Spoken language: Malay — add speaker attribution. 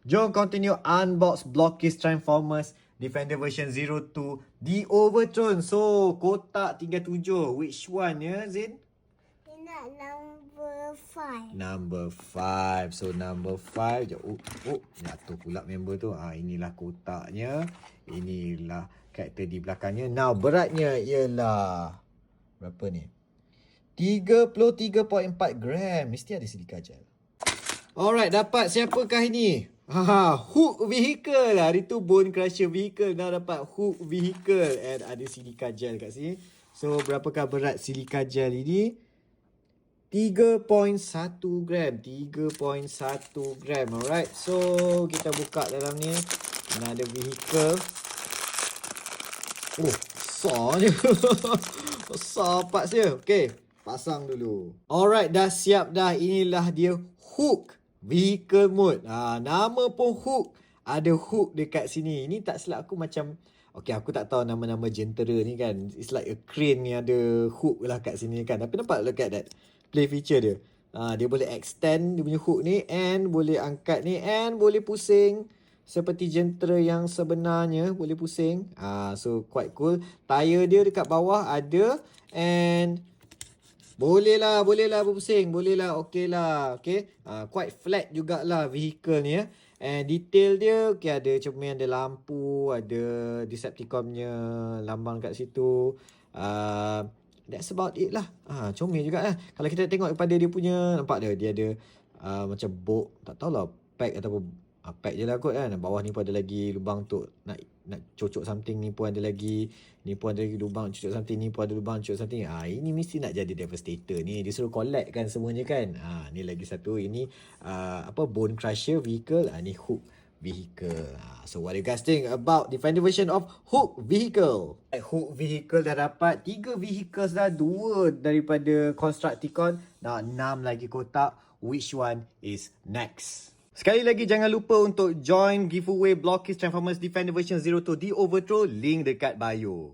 Speaker 1: Jom continue unbox Blockist Transformers Defender version 02 di Overthrown. So, kotak tinggal 7. Which one ya, Zin?
Speaker 2: Nak number 5.
Speaker 1: Number 5. So, number 5. Jatuh pula member tu. Inilah kotaknya. Inilah karakter di belakangnya. Now, beratnya ialah... Berapa ni? 33.4 gram. Mesti ada silika gel. Alright, dapat siapakah ini? Hook vehicle lah. Hari tu Bone Crusher vehicle. Now dapat Hook vehicle. And ada silika gel kat sini. So, berapakah berat silika gel ini? 3.1 gram. 3.1 gram. Alright. So, kita buka dalam ni. Mana ada vehicle. Oh, besarnya. Besar parts dia. Okay. Pasang dulu. Alright, dah siap dah. Inilah dia Hook vehicle mode. Nama pun Hook. Ada hook dekat sini. Ini tak silap aku macam... Okay, aku tak tahu nama-nama jentera ni kan. It's like a crane ni ada hook lah kat sini kan. Tapi nampak look at that play feature dia. Dia boleh extend dia punya hook ni. And boleh angkat ni. And boleh pusing. Seperti jentera yang sebenarnya. Boleh pusing. So, quite cool. Tayar dia dekat bawah ada. And... Boleh lah berpusing. Boleh lah, okey lah. Okay. Quite flat jugalah vehicle ni ya. And detail dia, okay, ada cermin, ada lampu, ada Decepticon punya lambang kat situ. That's about it lah. Comel juga lah. Kalau kita tengok daripada dia punya, nampak dia ada macam bolt, tak tahulah pack ataupun pack je lah kot kan. Bawah ni pun ada lagi lubang untuk nak cocok something, ni pun ada lagi. Ni pun ada lagi lubang cocok something, ni pun ada lubang cocok something. Ini mesti nak jadi Devastator ni. Dia suruh collect kan semuanya kan. Ni lagi satu. Ini Bone Crusher vehicle. Ni Hook vehicle. So what do you guys think about Defender version of Hook vehicle? Hook vehicle dah dapat 3 vehicles dah. 2 daripada Constructicon. 6 lagi kotak. Which one is next? Sekali lagi jangan lupa untuk join giveaway Blockist Transformers Defender version 02 di Overthrow. Link dekat bio.